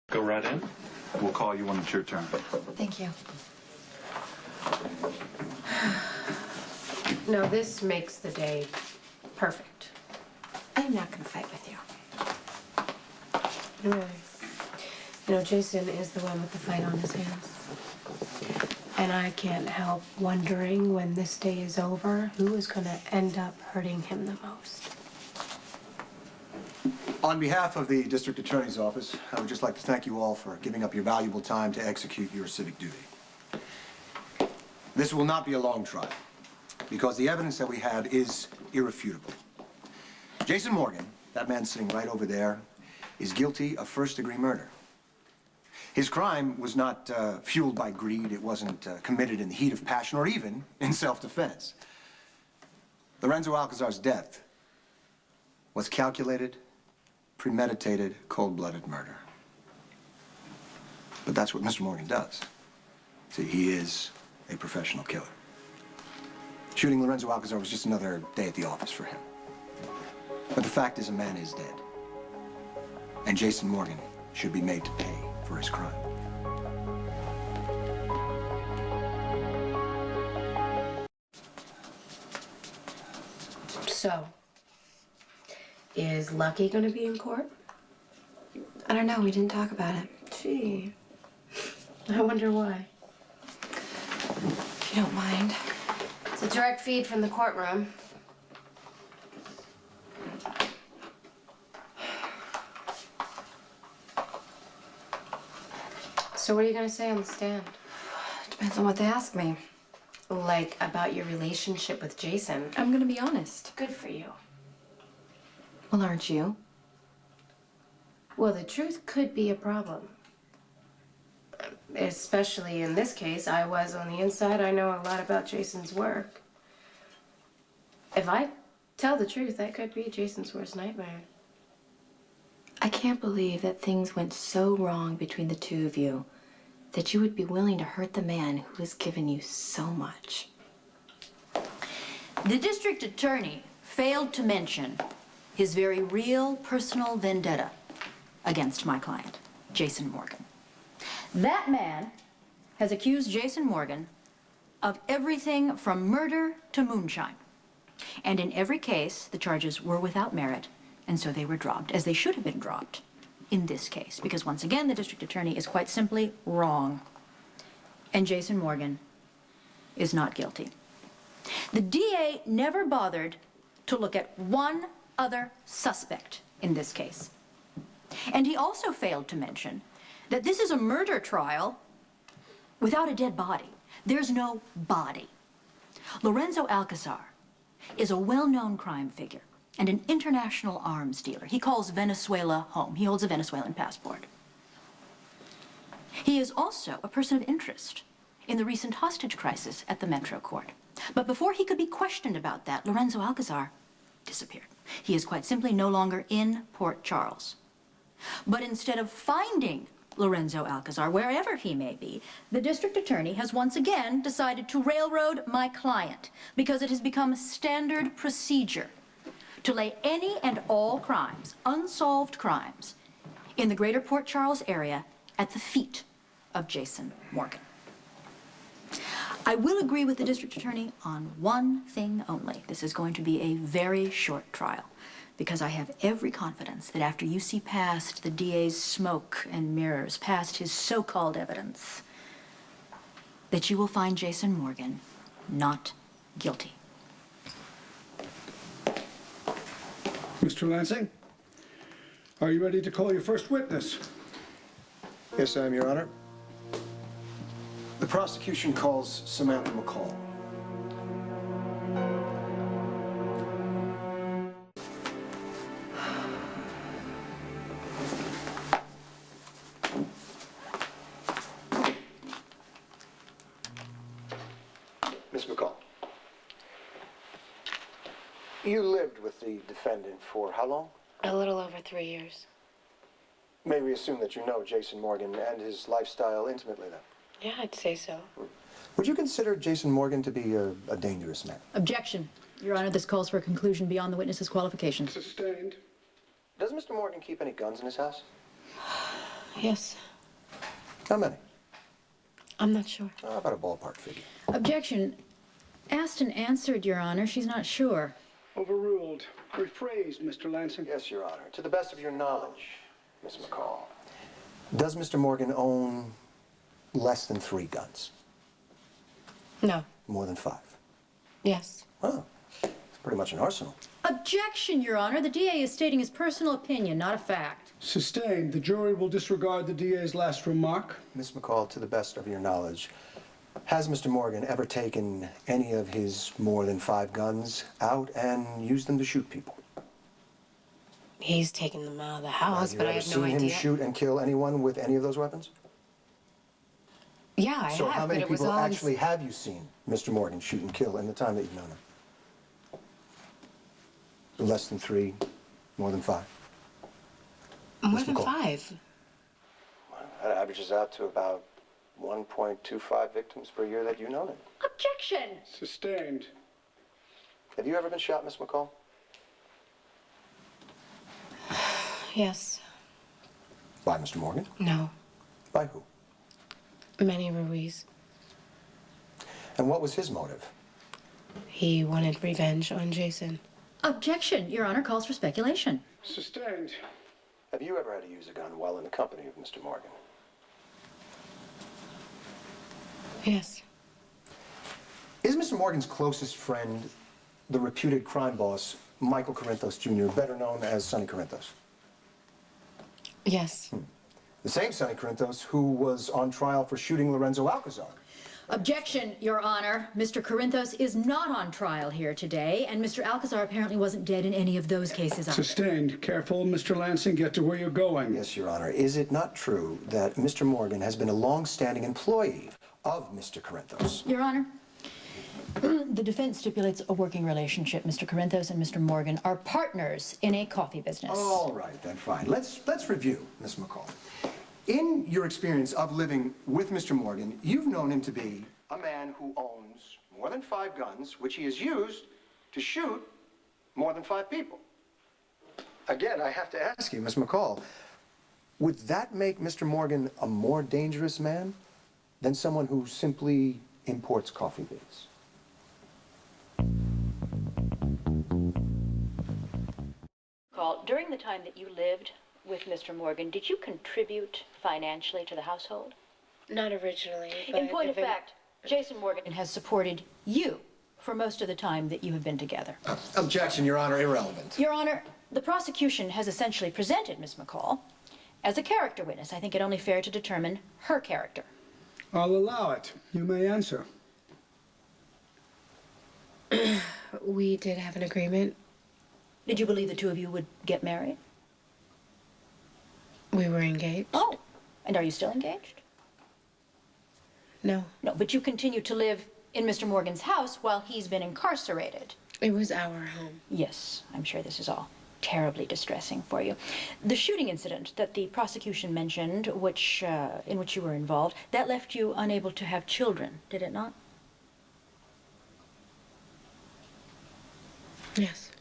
Go right in. We'll call you when it's your turn. Thank you. No, this makes the day perfect. I'm not gonna fight with you. Really. You know, Jason is the one with the fight on his hands. And I can't help wondering when this day is over, who is gonna end up hurting him the most. On behalf of the District Attorney's Office, I would just like to thank you all for giving up your valuable time to execute your civic duty. This will not be a long trial, because the evidence that we have is irrefutable. Jason Morgan, that man sitting right over there, is guilty of first-degree murder. His crime was not fueled by greed. It wasn't committed in the heat of passion or even in self-defense. Lorenzo Alcazar's death was calculated, premeditated, cold-blooded murder. But that's what Mr. Morgan does. See, he is a professional killer. Shooting Lorenzo Alcazar was just another day at the office for him. But the fact is, a man is dead. And Jason Morgan should be made to pay for his crime. So, is Lucky gonna be in court? I don't know, we didn't talk about it. Gee, I wonder why. If you don't mind. It's a direct feed from the courtroom. So what are you gonna say on the stand? Depends on what they ask me. Like, about your relationship with Jason. I'm gonna be honest. Good for you. Well, aren't you? Well, the truth could be a problem. Especially in this case, I was on the inside. I know a lot about Jason's work. If I tell the truth, that could be Jason's worst nightmare. I can't believe that things went so wrong between the two of you that you would be willing to hurt the man who has given you so much. The district attorney failed to mention his very real personal vendetta against my client, Jason Morgan. That man has accused Jason Morgan of everything from murder to moonshine. And in every case, the charges were without merit, and so they were dropped, as they should have been dropped in this case, because once again, the district attorney is quite simply wrong. And Jason Morgan is not guilty. The DA never bothered to look at one other suspect in this case. And he also failed to mention that this is a murder trial without a dead body. There's no body. Lorenzo Alcazar is a well-known crime figure and an international arms dealer. He calls Venezuela home. He holds a Venezuelan passport. He is also a person of interest in the recent hostage crisis at the Metro Court. But before he could be questioned about that, Lorenzo Alcazar disappeared. He is quite simply no longer in Port Charles. But instead of finding Lorenzo Alcazar, wherever he may be, the district attorney has once again decided to railroad my client because it has become standard procedure to lay any and all crimes, unsolved crimes, in the greater Port Charles area at the feet of Jason Morgan. I will agree with the district attorney on one thing only. This is going to be a very short trial, because I have every confidence that after you see past the DA's smoke and mirrors, past his so-called evidence, that you will find Jason Morgan not guilty. Mr. Lansing, are you ready to call your first witness? Yes, I am, Your Honor. The prosecution calls Samantha McCall. Miss McCall, you lived with the defendant for how long? A little over 3 years. May we assume that you know Jason Morgan and his lifestyle intimately, then? Yeah, I'd say so. Would you consider Jason Morgan to be a dangerous man? Objection. Your Honor, this calls for a conclusion beyond the witness's qualifications. Sustained. Does Mr. Morgan keep any guns in his house? Yes. How many? I'm not sure. About a ballpark figure. Objection. Asked and answered, Your Honor. She's not sure. Overruled. Rephrased, Mr. Lansing. Yes, Your Honor. To the best of your knowledge, Miss McCall, does Mr. Morgan own less than 3 guns? No. More than 5? Yes. Oh, it's pretty much an arsenal. Objection, Your Honor. The DA is stating his personal opinion, not a fact. Sustained. The jury will disregard the DA's last remark. Miss McCall, to the best of your knowledge, has Mr. Morgan ever taken any of his more than 5 guns out and used them to shoot people? He's taken them out of the house, but I have no Have you ever idea. seen him shoot and kill anyone with any of those weapons? Yeah, I So have, how many but it was people all actually have you seen Mr. Morgan shoot and kill in the time that you've known him? Less than 3, more than 5? more Miss than McCall. 5. That averages out to about 1.25 victims per year that you've known him. Objection! Sustained. Have you ever been shot, Miss McCall? Yes. By Mr. Morgan? No. By who? Manny Ruiz. And what was his motive? He wanted revenge on Jason. Objection, Your Honor, calls for speculation. Sustained. Have you ever had to use a gun while in the company of Mr. Morgan? Yes. Is Mr. Morgan's closest friend the reputed crime boss, Michael Corinthos Jr., better known as Sonny Corinthos? Yes. The same Sonny Corinthos who was on trial for shooting Lorenzo Alcazar. Objection, Your Honor. Mr. Corinthos is not on trial here today, and Mr. Alcazar apparently wasn't dead in any of those cases either. Sustained. Careful, Mr. Lansing. Get to where you're going. Yes, Your Honor. Is it not true that Mr. Morgan has been a long-standing employee of Mr. Corinthos? Your Honor, the defense stipulates a working relationship. Mr. Corinthos and Mr. Morgan are partners in a coffee business. All right, then, fine. Let's review, Miss McCall. In your experience of living with Mr. Morgan, you've known him to be a man who owns more than 5 guns, which he has used to shoot more than 5 people. Again, I have to ask you, Miss McCall, would that make Mr. Morgan a more dangerous man than someone who simply imports coffee beans? During the time that you lived with Mr. Morgan, did you contribute financially to the household? Not originally. In point of fact, Jason Morgan has supported you for most of the time that you have been together. Objection, Your Honor, irrelevant. Your Honor, the prosecution has essentially presented Miss McCall as a character witness. I think it only fair to determine her character. I'll allow it. You may answer. We did have an agreement. Did you believe the two of you would get married? We were engaged. Oh, and are you still engaged? No. No, but you continue to live in Mr. Morgan's house while he's been incarcerated. It was our home. Yes, I'm sure this is all terribly distressing for you. The shooting incident that the prosecution mentioned, in which you were involved, that left you unable to have children, did it not? Yes.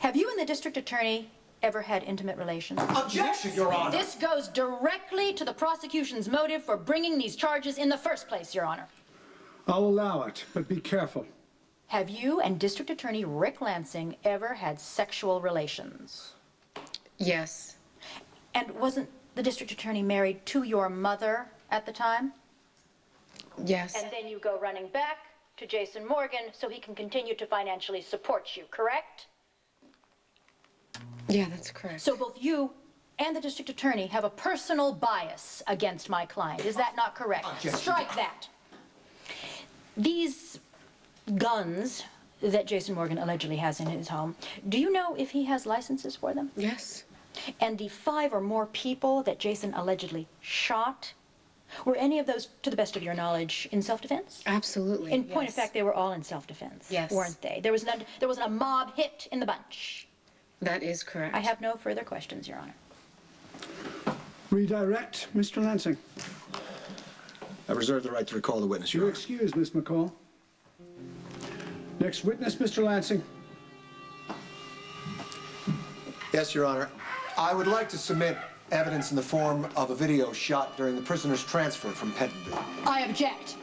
Have you and the district attorney ever had intimate relations? Objection, Your Honor! This goes directly to the prosecution's motive for bringing these charges in the first place, Your Honor. I'll allow it, but be careful. Have you and District Attorney Rick Lansing ever had sexual relations? Yes. And wasn't the district attorney married to your mother at the time? Yes. And then you go running back to Jason Morgan so he can continue to financially support you, correct? Yeah, that's correct. So both you and the district attorney have a personal bias against my client. Is that not correct? Strike that. These guns that Jason Morgan allegedly has in his home, do you know if he has licenses for them? Yes. And the 5 or more people that Jason allegedly shot, were any of those, to the best of your knowledge, in self-defense? Absolutely. In point yes. of fact, they were all in self-defense, Yes. weren't they? There wasn't a mob hit in the bunch. That is correct. I have no further questions, Your Honor. Redirect, Mr. Lansing. I reserve the right to recall the witness, Your You're Honor. excused, Miss McCall. Next witness, Mr. Lansing. Yes, Your Honor. I would like to submit evidence in the form of a video shot during the prisoner's transfer from Pentonville. I object.